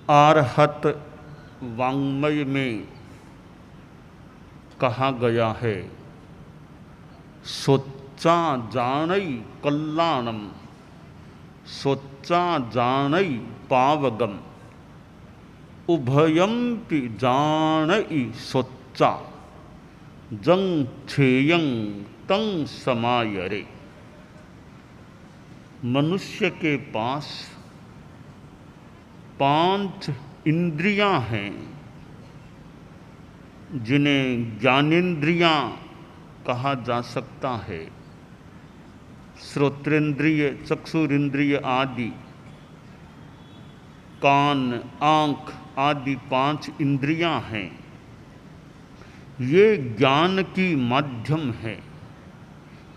आरहत वाङ्मय में कहा गया है, सोच्चा जानई कल्याणम, सोच्चा जानई पावगम, उभयम्पि जानई सोच्चा, जंग छेयं तंग समायरे। मनुष्य के पास 5 इंद्रियां हैं, जिन्हें ज्ञानेंद्रियां कहा जा सकता है। श्रोत्रेंद्रिय, चक्षुरेंद्रिय आदि, कान, आँख आदि 5 इंद्रियां हैं। ये ज्ञान की माध्यम है।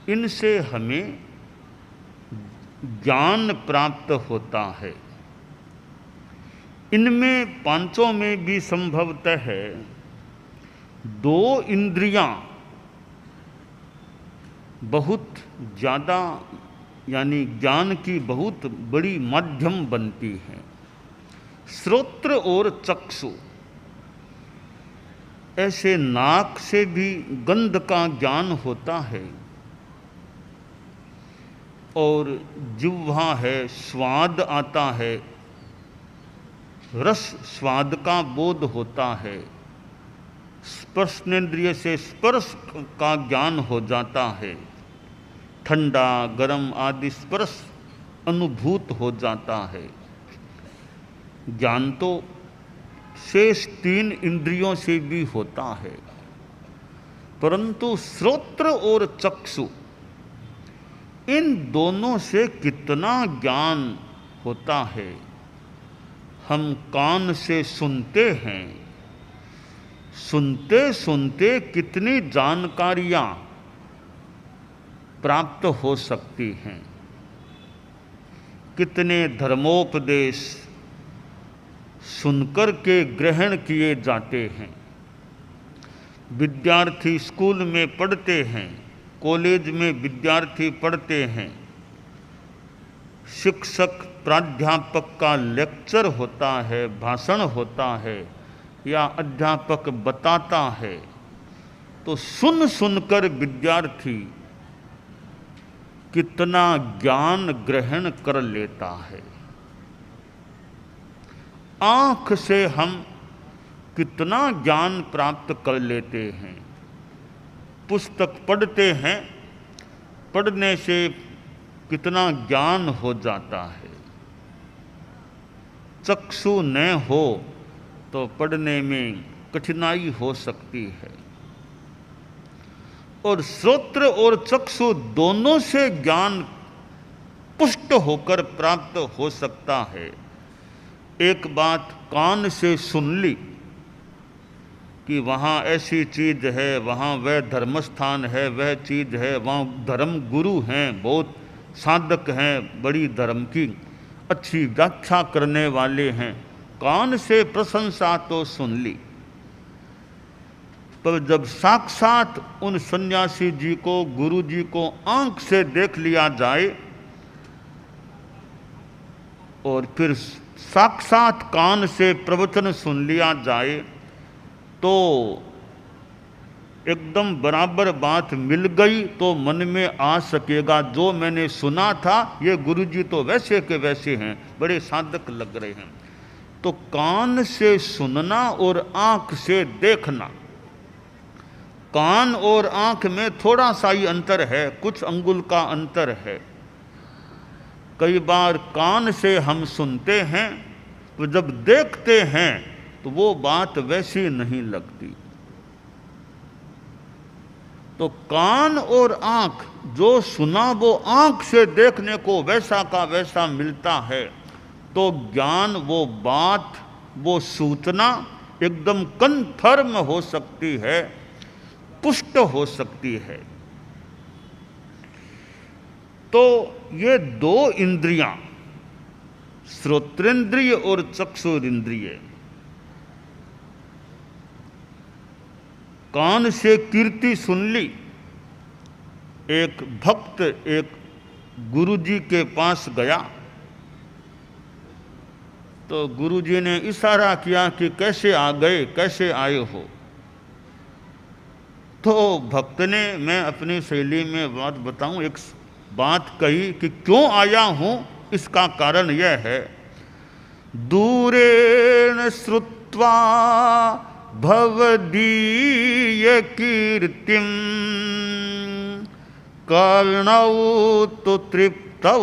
इनसे हमें ज्ञान प्राप्त होता है। इनमें 5 में भी संभवतः है 2 इंद्रियां बहुत ज़्यादा, यानी ज्ञान की बहुत बड़ी माध्यम बनती हैं। श्रोत्र और चक्षु, ऐसे नाक से भी गंध का ज्ञान होता है, और जिह्वा है, स्वाद आता है, रस स्वाद का बोध होता है। स्पर्शनेंद्रिय से स्पर्श का ज्ञान हो जाता है, ठंडा गरम आदि स्पर्श अनुभूत हो जाता है। ज्ञान तो शेष 3 इंद्रियों से भी होता है, परंतु श्रोत्र और चक्षु, इन दोनों से कितना ज्ञान होता है। हम कान से सुनते हैं, सुनते सुनते कितनी जानकारियां प्राप्त हो सकती हैं, कितने धर्मोपदेश सुनकर के ग्रहण किए जाते हैं। विद्यार्थी स्कूल में पढ़ते हैं, कॉलेज में विद्यार्थी पढ़ते हैं, शिक्षक प्राध्यापक का लेक्चर होता है, भाषण होता है, या अध्यापक बताता है, तो सुन सुनकर विद्यार्थी कितना ज्ञान ग्रहण कर लेता है। आँख से हम कितना ज्ञान प्राप्त कर लेते हैं। पुस्तक पढ़ते हैं, पढ़ने से कितना ज्ञान हो जाता है। चक्षु न हो तो पढ़ने में कठिनाई हो सकती है। और श्रोत्र और चक्षु दोनों से ज्ञान पुष्ट होकर प्राप्त हो सकता है। एक बात कान से सुन ली कि वहाँ ऐसी चीज़ है, वहाँ वह धर्मस्थान है, वह चीज़ है, वहाँ धर्म गुरु हैं, बहुत साधक हैं, बड़ी धर्म की अच्छी व्याख्या करने वाले हैं, कान से प्रशंसा तो सुन ली, पर जब साक्षात उन सन्यासी जी को, गुरु जी को आंख से देख लिया जाए और फिर साक्षात कान से प्रवचन सुन लिया जाए, तो एकदम बराबर बात मिल गई तो मन में आ सकेगा, जो मैंने सुना था ये गुरुजी तो वैसे के वैसे हैं, बड़े साधक लग रहे हैं। तो कान से सुनना और आँख से देखना, कान और आँख में थोड़ा सा ही अंतर है, कुछ अंगुल का अंतर है। कई बार कान से हम सुनते हैं तो जब देखते हैं तो वो बात वैसी नहीं लगती। तो कान और आँख, जो सुना वो आँख से देखने को वैसा का वैसा मिलता है, तो ज्ञान, वो बात, वो सूचना एकदम कन्फर्म हो सकती है, पुष्ट हो सकती है। तो ये 2 इंद्रियां, श्रोत्रेंद्रिय और चक्षुरेंद्रिय, कान से कीर्ति सुन ली। एक भक्त एक गुरुजी के पास गया तो गुरुजी ने इशारा किया कि कैसे आ गए, कैसे आए हो। तो भक्त ने, मैं अपनी शैली में बात बताऊं, एक बात कही कि क्यों आया हूं, इसका कारण यह है। दूरेण श्रुत्वा भवदीय कीर्तिम कर्णौ तु तृप्तौ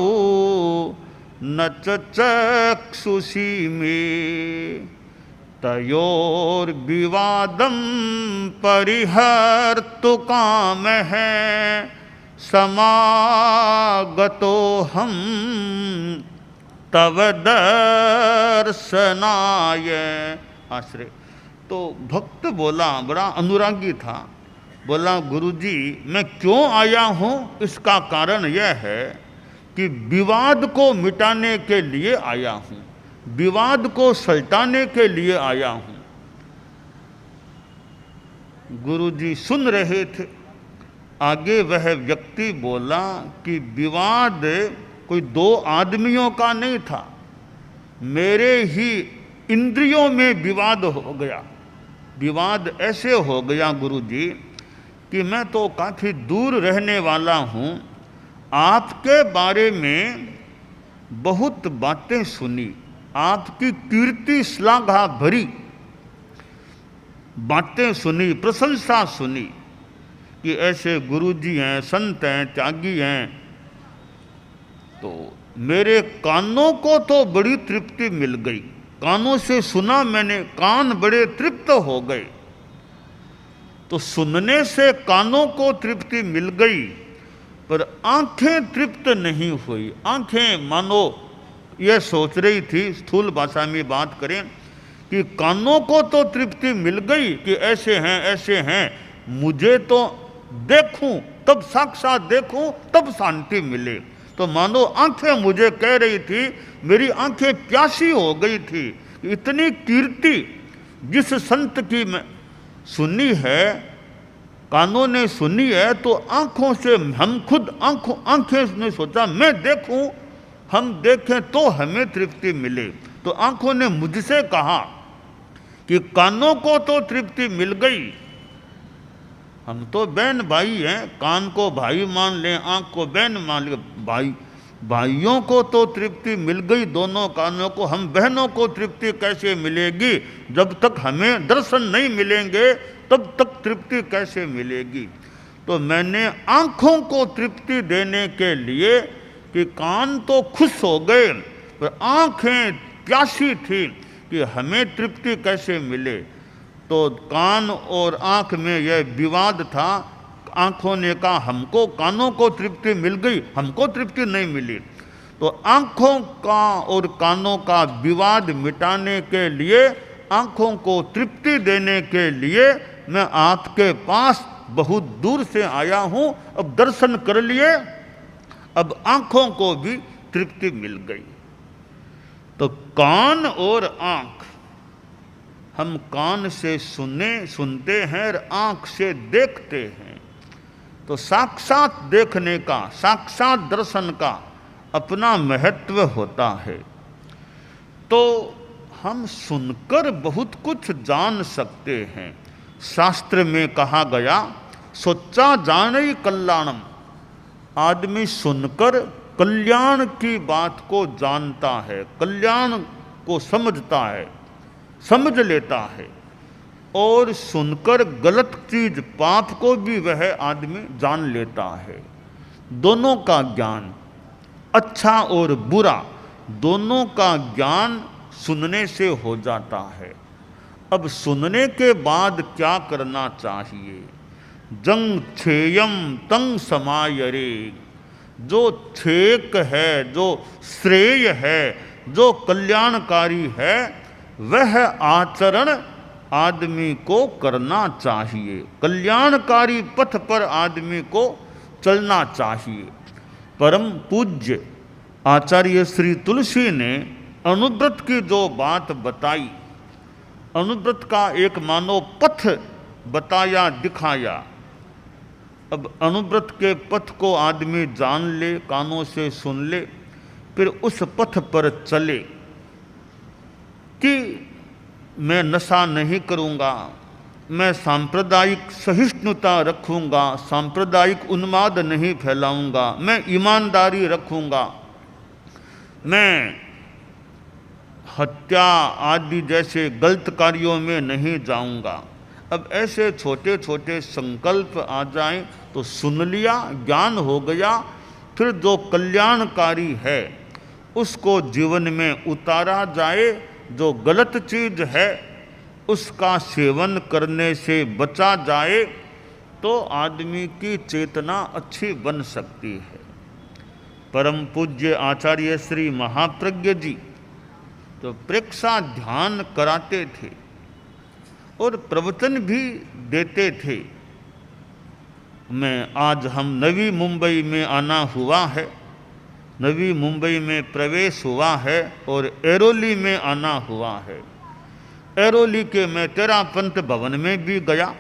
न चक्षुषी मे तयोर्विवादं परिहर्तु काम है समागतो हम तव दर्शनाय। आश्रय। तो भक्त बोला, बड़ा अनुरागी था, बोला गुरुजी मैं क्यों आया हूँ, इसका कारण यह है कि विवाद को मिटाने के लिए आया हूँ, विवाद को सलटाने के लिए आया हूँ। गुरुजी सुन रहे थे। आगे वह व्यक्ति बोला कि विवाद कोई दो आदमियों का नहीं था, मेरे ही इंद्रियों में विवाद हो गया। विवाद ऐसे हो गया गुरुजी कि मैं तो काफ़ी दूर रहने वाला हूँ, आपके बारे में बहुत बातें सुनी, आपकी कीर्ति श्लाघा भरी बातें सुनी, प्रशंसा सुनी कि ऐसे गुरुजी हैं, संत हैं, त्यागी हैं। तो मेरे कानों को तो बड़ी तृप्ति मिल गई, कानों से सुना मैंने, कान बड़े तृप्त हो गए। तो सुनने से कानों को तृप्ति मिल गई, पर आंखें तृप्त नहीं हुई। आंखें मानो यह सोच रही थी, स्थूल भाषा में बात करें, कि कानों को तो तृप्ति मिल गई कि ऐसे हैं ऐसे हैं, मुझे तो देखूं तब, साक्षात देखूं तब शांति मिले। तो मानो आंखें मुझे कह रही थी, मेरी आंखें प्यासी हो गई थी। इतनी कीर्ति जिस संत की मैं सुनी है, कानों ने सुनी है, तो आंखों से हम खुद आंखें ने सोचा मैं देखूं, हम देखें तो हमें तृप्ति मिले। तो आंखों ने मुझसे कहा कि कानों को तो तृप्ति मिल गई, हम तो बहन भाई हैं, कान को भाई मान लें, आंख को बहन मान लें, भाइयों को तो तृप्ति मिल गई, दोनों कानों को, हम बहनों को तृप्ति कैसे मिलेगी? जब तक हमें दर्शन नहीं मिलेंगे तब तक तृप्ति कैसे मिलेगी? तो मैंने आंखों को तृप्ति देने के लिए, कि कान तो खुश हो गए पर आंखें प्यासी थी कि हमें तृप्ति कैसे मिले। तो कान और आंख में यह विवाद था। आंखों ने कहा हमको, कानों को तृप्ति मिल गई, हमको तृप्ति नहीं मिली। तो आंखों का और कानों का विवाद मिटाने के लिए, आंखों को तृप्ति देने के लिए मैं आपके पास बहुत दूर से आया हूं। अब दर्शन कर लिए, अब आंखों को भी तृप्ति मिल गई। तो कान और आंख, हम कान से सुनते हैं और आंख से देखते हैं। तो साक्षात देखने का, साक्षात दर्शन का अपना महत्व होता है। तो हम सुनकर बहुत कुछ जान सकते हैं। शास्त्र में कहा गया, सोचा जाने कल्याणम, आदमी सुनकर कल्याण की बात को जानता है, कल्याण को समझता है, समझ लेता है। और सुनकर गलत चीज, पाप को भी वह आदमी जान लेता है। दोनों का ज्ञान, अच्छा और बुरा, दोनों का ज्ञान सुनने से हो जाता है। अब सुनने के बाद क्या करना चाहिए? जंग छेयम तंग समायरे, जो छेक है, जो श्रेय है, जो कल्याणकारी है, वह आचरण आदमी को करना चाहिए। कल्याणकारी पथ पर आदमी को चलना चाहिए। परम पूज्य आचार्य श्री तुलसी ने अनुव्रत की जो बात बताई, अनुव्रत का एक मानो पथ बताया, दिखाया। अब अनुव्रत के पथ को आदमी जान ले, कानों से सुन ले, फिर उस पथ पर चले। मैं नशा नहीं करूँगा, मैं सांप्रदायिक सहिष्णुता रखूँगा, सांप्रदायिक उन्माद नहीं फैलाऊँगा, मैं ईमानदारी रखूँगा, मैं हत्या आदि जैसे गलत कार्यों में नहीं जाऊँगा। अब ऐसे छोटे छोटे संकल्प आ जाएं तो सुन लिया, ज्ञान हो गया, फिर जो कल्याणकारी है उसको जीवन में उतारा जाए, जो गलत चीज़ है उसका सेवन करने से बचा जाए तो आदमी की चेतना अच्छी बन सकती है। परम पूज्य आचार्य श्री महाप्रज्ञ जी तो प्रेक्षा ध्यान कराते थे और प्रवचन भी देते थे। आज हम नवी मुंबई में आना हुआ है, नवी मुंबई में प्रवेश हुआ है और एरोली में आना हुआ है। एरोली के मैं तेरापंथ भवन में भी गया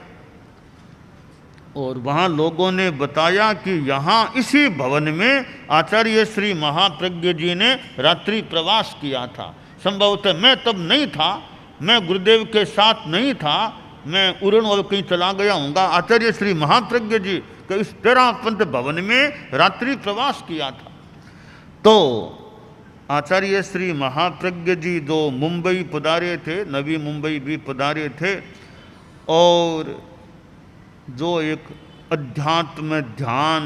और वहाँ लोगों ने बताया कि यहाँ इसी भवन में आचार्य श्री महाप्रज्ञ जी ने रात्रि प्रवास किया था। संभवतः मैं तब नहीं था, मैं गुरुदेव के साथ नहीं था, मैं उड़न और कहीं चला गया हूँगा। आचार्य श्री महाप्रज्ञ जी के इस तेरापंथ भवन में रात्रि प्रवास किया था। तो आचार्य श्री महाप्रज्ञ जी जो मुंबई पधारे थे, नवी मुंबई भी पधारे थे और जो एक अध्यात्म ध्यान,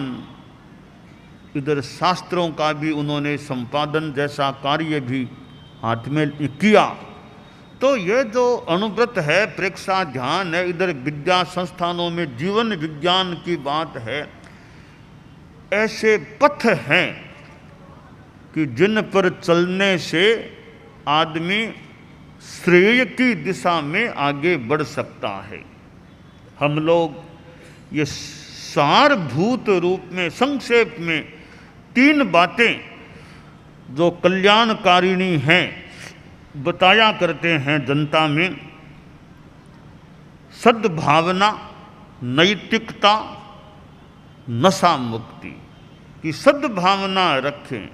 इधर शास्त्रों का भी उन्होंने संपादन जैसा कार्य भी हाथ में किया। तो ये जो अनुव्रत है, प्रेक्षा ध्यान है, इधर विद्या संस्थानों में जीवन विज्ञान की बात है। ऐसे पथ हैं कि जिन पर चलने से आदमी श्रेय की दिशा में आगे बढ़ सकता है। हम लोग ये सारभूत रूप में संक्षेप में 3 बातें जो कल्याणकारिणी हैं बताया करते हैं जनता में। सद्भावना, नैतिकता, नशा मुक्ति की सद्भावना रखें।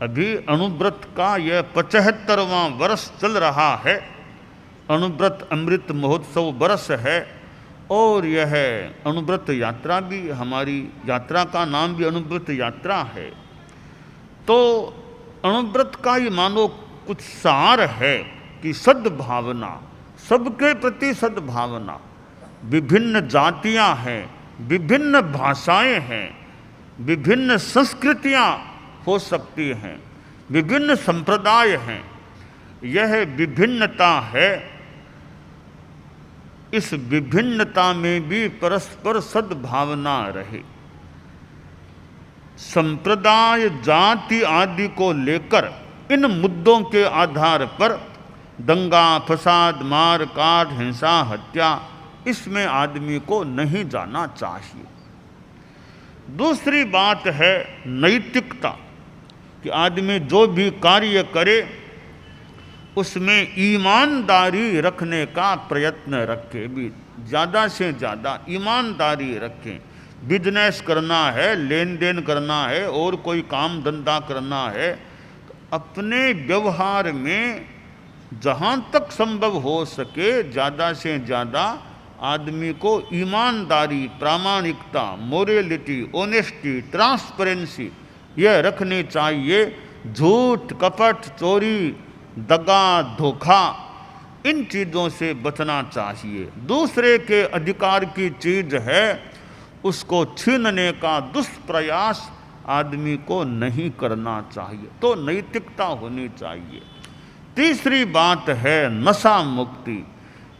अभी अनुव्रत का यह 75वां वर्ष चल रहा है। अनुव्रत अमृत महोत्सव बरस है और यह अनुव्रत यात्रा भी, हमारी यात्रा का नाम भी अनुव्रत यात्रा है। तो अनुव्रत का ही मानो कुछ सार है कि सद्भावना, सबके प्रति सद्भावना। विभिन्न जातियां हैं, विभिन्न भाषाएं हैं, विभिन्न संस्कृतियां हो सकती हैं, विभिन्न संप्रदाय हैं। यह विभिन्नता है, इस विभिन्नता में भी परस्पर सद्भावना रहे। संप्रदाय, जाति आदि को लेकर इन मुद्दों के आधार पर दंगा फसाद, मार काट, हिंसा, हत्या, इसमें आदमी को नहीं जाना चाहिए। दूसरी बात है नैतिकता, कि आदमी जो भी कार्य करे उसमें ईमानदारी रखने का प्रयत्न रखे, भी ज़्यादा से ज़्यादा ईमानदारी रखें। बिजनेस करना है, लेन देन करना है और कोई काम धंधा करना है, अपने व्यवहार में जहाँ तक संभव हो सके ज़्यादा से ज़्यादा आदमी को ईमानदारी, प्रामाणिकता, मोरलिटी, ऑनेस्टी, ट्रांसपेरेंसी यह रखनी चाहिए। झूठ, कपट, चोरी, दगा, धोखा, इन चीज़ों से बचना चाहिए। दूसरे के अधिकार की चीज़ है, उसको छीनने का दुष्प्रयास आदमी को नहीं करना चाहिए। तो नैतिकता होनी चाहिए। तीसरी बात है नशा मुक्ति।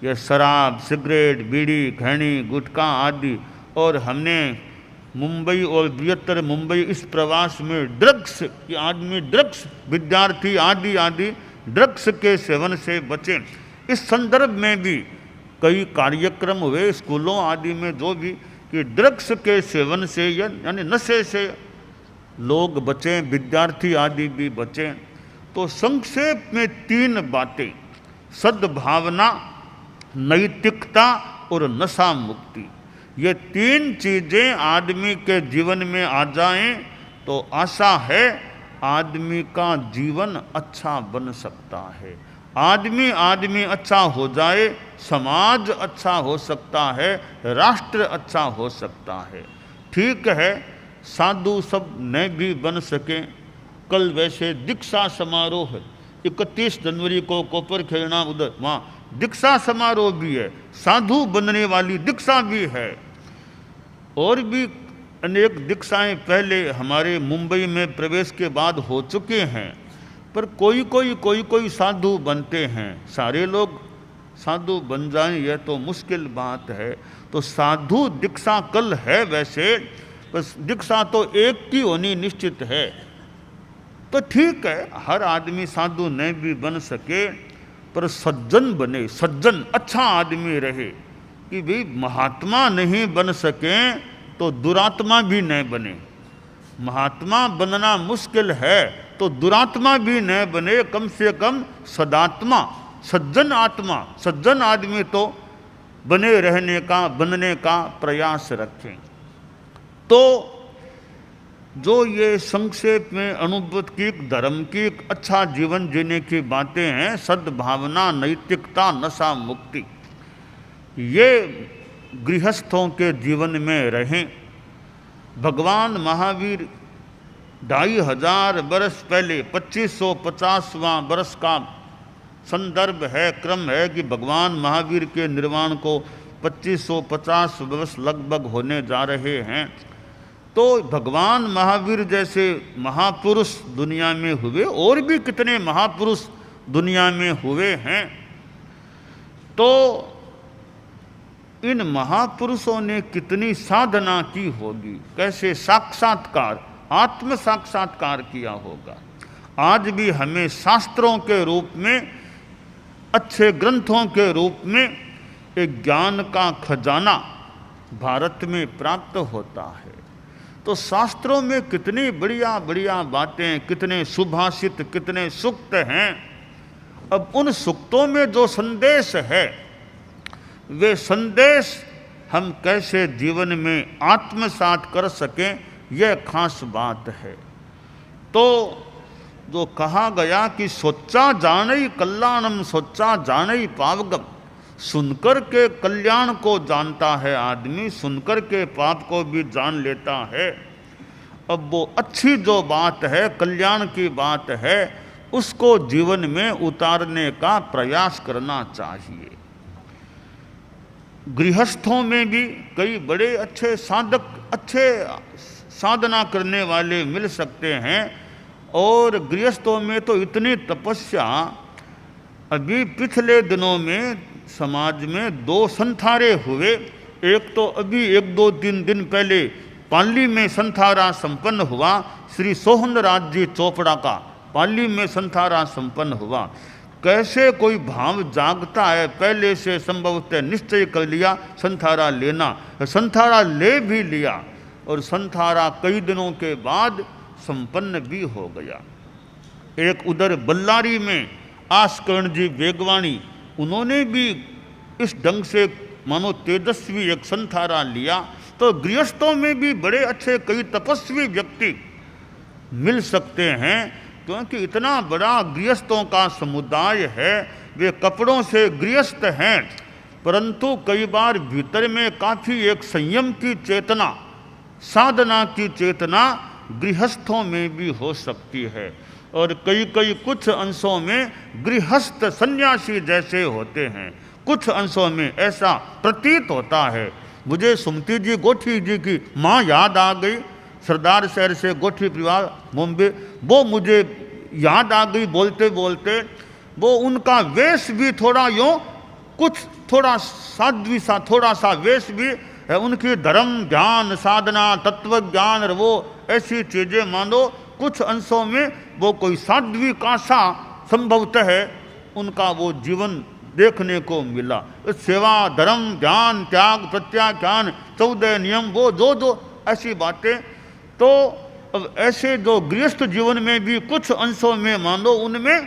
यह शराब, सिगरेट, बीड़ी, खैनी, गुटखा आदि, और हमने मुंबई और बृहत्तर मुंबई इस प्रवास में ड्रग्स, कि आदमी ड्रग्स, विद्यार्थी आदि आदि ड्रग्स के सेवन से बचें। इस संदर्भ में भी कई कार्यक्रम हुए स्कूलों आदि में, जो भी कि ड्रग्स के सेवन से यानी नशे से लोग बचें, विद्यार्थी आदि भी बचें। तो संक्षेप में 3 बातें, सद्भावना, नैतिकता और नशा मुक्ति, ये 3 चीज़ें आदमी के जीवन में आ जाएं तो आशा है आदमी का जीवन अच्छा बन सकता है। आदमी आदमी अच्छा हो जाए, समाज अच्छा हो सकता है, राष्ट्र अच्छा हो सकता है। ठीक है, साधु सब न भी बन सकें। कल वैसे दीक्षा समारोह है, 31 जनवरी को कोपर खेलना, उधर वहाँ दीक्षा समारोह भी है, साधु बनने वाली दीक्षा भी है। और भी अनेक दीक्षाएं पहले हमारे मुंबई में प्रवेश के बाद हो चुके हैं, पर कोई साधु बनते हैं। सारे लोग साधु बन जाएं यह तो मुश्किल बात है। तो साधु दीक्षा कल है वैसे, बस दीक्षा तो एक की होनी निश्चित है। तो ठीक है, हर आदमी साधु नहीं भी बन सके, पर सज्जन बने, सज्जन अच्छा आदमी रहे। कि भाई महात्मा नहीं बन सके तो दुरात्मा भी नहीं बने। महात्मा बनना मुश्किल है तो दुरात्मा भी न बने, कम से कम सदात्मा, सज्जन आत्मा, सज्जन आदमी तो बने रहने का, बनने का प्रयास रखें। तो जो ये संक्षेप में अनुभूत की, धर्म की, अच्छा जीवन जीने की बातें हैं, सद्भावना, नैतिकता, नशा मुक्ति, ये गृहस्थों के जीवन में रहें। भगवान महावीर 2500 बरस पहले, 2550वां बरस का संदर्भ है, क्रम है कि भगवान महावीर के निर्वाण को 2550 वर्ष लगभग होने जा रहे हैं। तो भगवान महावीर जैसे महापुरुष दुनिया में हुए, और भी कितने महापुरुष दुनिया में हुए हैं। तो इन महापुरुषों ने कितनी साधना की होगी, कैसे साक्षात्कार, आत्म साक्षात्कार किया होगा। आज भी हमें शास्त्रों के रूप में, अच्छे ग्रंथों के रूप में एक ज्ञान का खजाना भारत में प्राप्त होता है। तो शास्त्रों में कितनी बढ़िया बढ़िया बातें, कितने सुभाषित, कितने सूक्त हैं। अब उन सूक्तों में जो संदेश है, वे संदेश हम कैसे जीवन में आत्मसात कर सकें, यह खास बात है। तो जो कहा गया कि सोचा जानई कल्याणम, सोचा जानई पावगम, सुनकर के कल्याण को जानता है आदमी, सुनकर के पाप को भी जान लेता है। अब वो अच्छी जो बात है, कल्याण की बात है, उसको जीवन में उतारने का प्रयास करना चाहिए। गृहस्थों में भी कई बड़े अच्छे साधक, अच्छे साधना करने वाले मिल सकते हैं। और गृहस्थों में तो इतनी तपस्या, अभी पिछले दिनों में समाज में 2 संथारे हुए। एक तो अभी 1-2-3 दिन पहले पाली में संथारा संपन्न हुआ, श्री सोहन राज जी चोपड़ा का पाली में संथारा संपन्न हुआ। कैसे कोई भाव जागता है, पहले से संभवतः निश्चय कर लिया संथारा लेना, संथारा ले भी लिया, और संथारा कई दिनों के बाद संपन्न भी हो गया। एक उधर बल्लारी में आस्कर्ण जी वेगवाणी, उन्होंने भी इस ढंग से मानो तेजस्वी एक संथारा लिया। तो गृहस्थों में भी बड़े अच्छे कई तपस्वी व्यक्ति मिल सकते हैं, क्योंकि इतना बड़ा गृहस्थों का समुदाय है। वे कपड़ों से गृहस्थ हैं, परंतु कई बार भीतर में काफ़ी एक संयम की चेतना, साधना की चेतना गृहस्थों में भी हो सकती है। और कई कुछ अंशों में गृहस्थ सन्यासी जैसे होते हैं, कुछ अंशों में ऐसा प्रतीत होता है। मुझे सुमति जी गोठी जी की माँ याद आ गई, सरदार शहर से गोठी परिवार मुंबई, वो मुझे याद आ गई बोलते बोलते। वो उनका वेश भी थोड़ा यूँ कुछ थोड़ा साध्वी सा, थोड़ा सा वेश भी है। उनकी धर्म, ज्ञान, साधना, तत्व ज्ञान, और वो ऐसी चीज़ें मानो कुछ अंशों में वो कोई साध्वी का सा संभवतः है उनका वो जीवन देखने को मिला। सेवा, धर्म, ज्ञान, त्याग, प्रत्याख्यान, 14 नियम, वो जो ऐसी बातें। तो अब ऐसे जो गृहस्थ जीवन में भी कुछ अंशों में मानो उनमें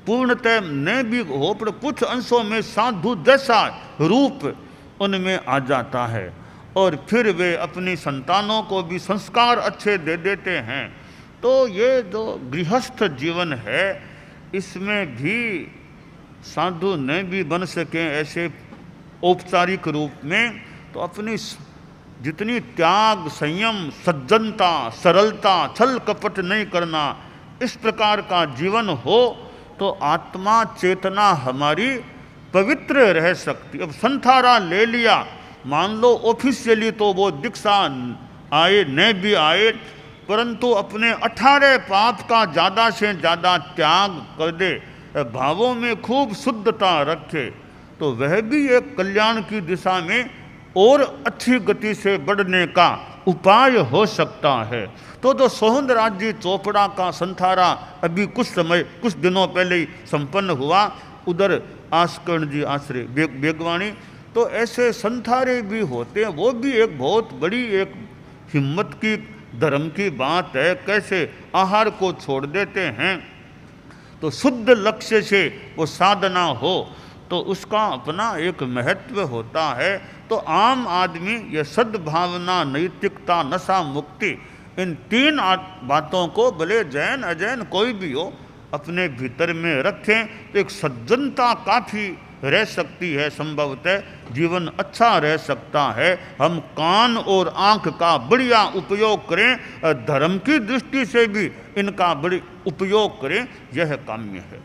पूर्णतः न भी हो, पर कुछ अंशों में साधु जैसा रूप उनमें आ जाता है। और फिर वे अपनी संतानों को भी संस्कार अच्छे दे देते हैं। तो ये जो गृहस्थ जीवन है, इसमें भी साधु न भी बन सकें ऐसे औपचारिक रूप में, तो अपनी जितनी त्याग, संयम, सज्जनता, सरलता, छल कपट नहीं करना, इस प्रकार का जीवन हो तो आत्मा चेतना हमारी पवित्र रह सकती। अब संथारा ले लिया, मान लो ऑफिशियली तो वो दीक्षा आए न भी आए, परंतु अपने 18 पाप का ज़्यादा से ज़्यादा त्याग कर दे, भावों में खूब शुद्धता रखे, तो वह भी एक कल्याण की दिशा में और अच्छी गति से बढ़ने का उपाय हो सकता है। तो सोहनराज जी चोपड़ा का संथारा अभी कुछ दिनों पहले ही संपन्न हुआ, उधर आस्कर्ण जी आश्रय बेगवाणी। तो ऐसे संथारे भी होते हैं, वो भी एक बहुत बड़ी एक हिम्मत की, धर्म की बात है। कैसे आहार को छोड़ देते हैं, तो शुद्ध लक्ष्य से वो साधना हो तो उसका अपना एक महत्व होता है। तो आम आदमी ये सद्भावना, नैतिकता, नशा मुक्ति, इन 3 बातों को भले जैन अजैन कोई भी हो अपने भीतर में रखें, तो एक सज्जनता काफ़ी रह सकती है, संभवतः जीवन अच्छा रह सकता है। हम कान और आँख का बढ़िया उपयोग करें, धर्म की दृष्टि से भी इनका बड़ी उपयोग करें, यह काम्य है।